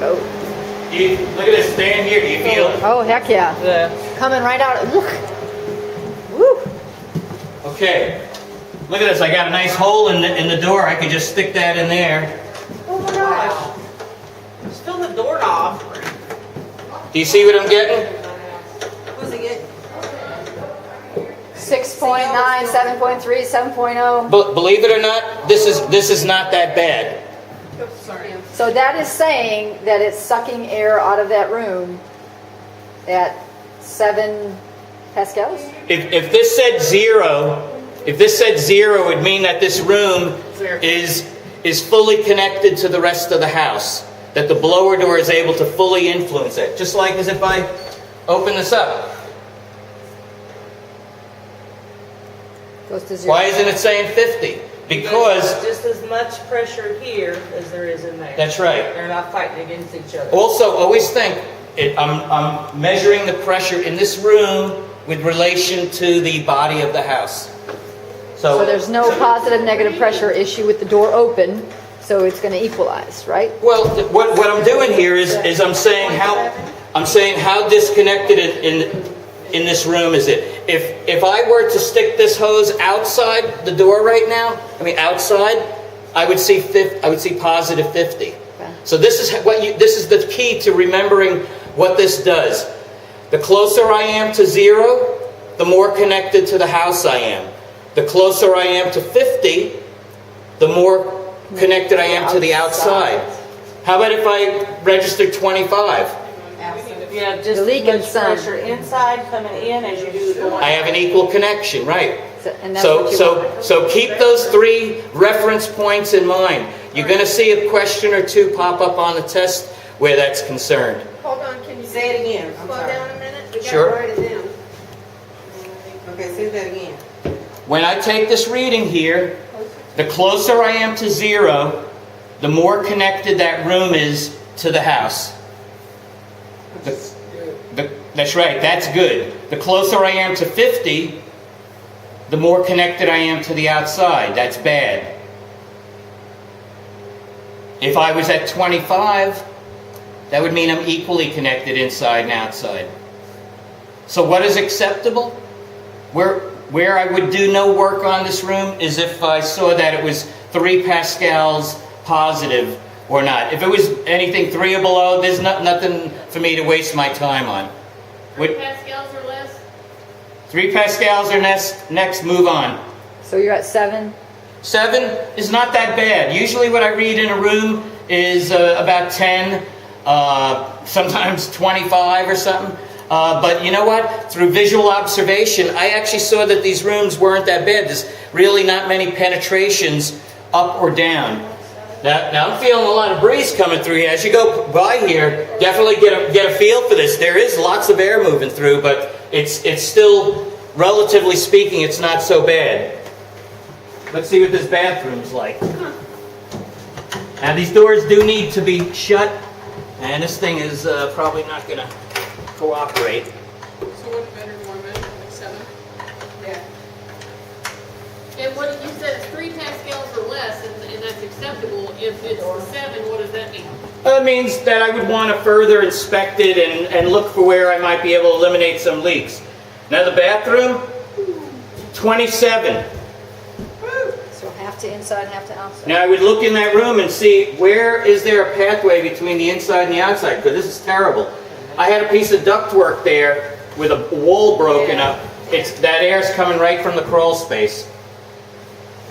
Oh. Look at this stand here. Do you feel it? Oh, heck yeah. Coming right out. Look. Woo. Okay. Look at this. I got a nice hole in the door. I could just stick that in there. Oh my gosh. Still the doorknob. Do you see what I'm getting? What's it get? 6.9, 7.3, 7.0. But believe it or not, this is not that bad. Sorry. So that is saying that it's sucking air out of that room at 7 pascals? If this said 0, it would mean that this room is fully connected to the rest of the house. That the blower door is able to fully influence it. Just like as if I open this up. Goes to 0. Why isn't it saying 50? Because just as much pressure here as there is in there. That's right. They're not fighting against each other. Also, always think, I'm measuring the pressure in this room with relation to the body of the house. So there's no positive negative pressure issue with the door open, so it's going to equalize, right? Well, what I'm doing here is I'm saying how disconnected in this room is it. If I were to stick this hose outside the door right now, outside, I would see positive 50. Okay. So this is the key to remembering what this does. The closer I am to 0, the more connected to the house I am. The closer I am to 50, the more connected I am to the outside. How about if I register 25? Yeah, just as much pressure inside coming in as you do going out. I have an equal connection, right? So keep those 3 reference points in mind. You're going to see a question or 2 pop up on the test where that's concerned. Hold on, can you Say it again. I'm slow sorry. down a minute? We Sure. gotta write it down. Okay, say that again. When I take this reading here, the closer I am to 0, the more connected that room is to the house. That's right, that's good. The closer I am to 50, the more connected I am to the outside. That's bad. If I was at 25, that would mean I'm equally connected inside and outside. So what is acceptable? Where I would do no work on this room is if I saw that it was 3 pascals positive or not. If it was anything 3 or below, there's nothing for me to waste my time on. 3 pascals or less? 3 pascals or next, move on. So you're at 7? 7 is not that bad. Usually what I read in a room is about 10, sometimes 25 or something. But you know what? Through visual observation, I actually saw that these rooms weren't that bad. There's really not many penetrations up or down. Now I'm feeling a lot of breeze coming through here. As you go by here, definitely get a feel for this. There is lots of air moving through, but it's still, relatively speaking, it's not so bad. Let's see what this bathroom's like. Now these doors do need to be shut, and this thing is probably not going to cooperate. So what's better, more measure, like 7? Yeah. And what you said is 3 pascals or less, and that's acceptable. If it's 7, what does that mean? It means that I would want to further inspect it and look for where I might be able to eliminate some leaks. Now the bathroom, 27. So half to inside, half to outside. Now I would look in that room and see where is there a pathway between the inside and the outside, because this is terrible. I had a piece of ductwork there with a wall broken up. That air's coming right from the crawl space.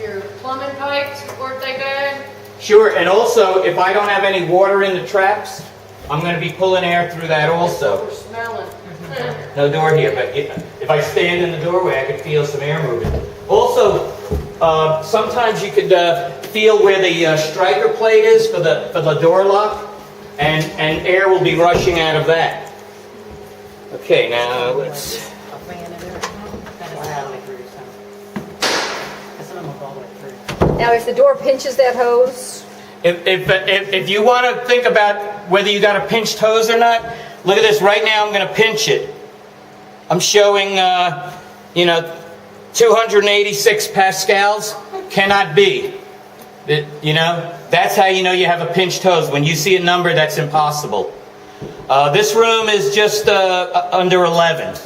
Your plumbing pipes weren't they bad? Sure, and also if I don't have any water in the traps, I'm going to be pulling air through that also. We're smelling. No door here, but if I stand in the doorway, I could feel some air moving. Also, sometimes you could feel where the striker plate is for the door lock, and air will be rushing out of that. Okay, now let's. Now if the door pinches that hose, If you want to think about whether you got a pinched hose or not, look at this. Right now I'm going to pinch it. I'm showing, 286 pascals. Cannot be. That's how you know you have a pinched hose, when you see a number that's impossible. This room is just under 11.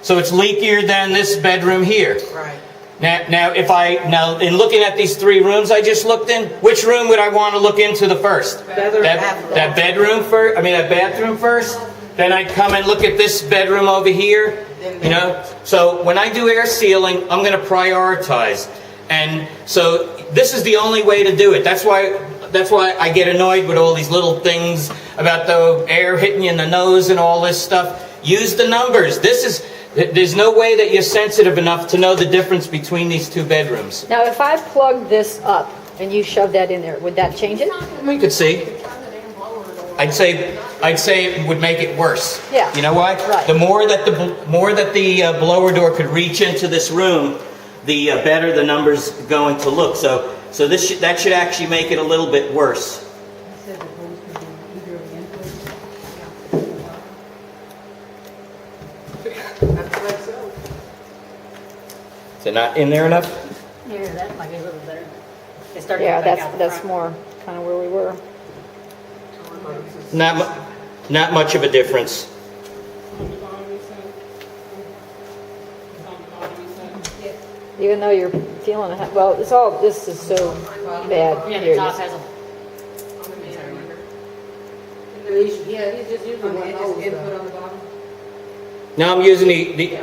So it's leakier than this bedroom here. Right. Now, in looking at these 3 rooms I just looked in, which room would I want to look into the first? That bedroom first. I mean, that bathroom first. Then I'd come and look at this bedroom over here. You know. So when I do air sealing, I'm going to prioritize, and so this is the only way to do it. That's why I get annoyed with all these little things about the air hitting you in the nose and all this stuff. Use the numbers. There's no way that you're sensitive enough to know the difference between these 2 bedrooms. Now, if I plug this up and you shove that in there, would that change it? We could see. I'd say it would make it worse. Yeah. You know why? Right. The more that the blower door could reach into this room, the better the number's going to look. So that should actually make it a little bit worse. Is it not in there enough? Yeah, that might be a little better. It started Yeah, back out the that's front. more kind of where we were. Not much of a difference. Even though you're feeling it, well, this is so bad. Yeah, Here, the top just- has a. Yeah, he's just using one. Just input on the bottom. Now I'm using the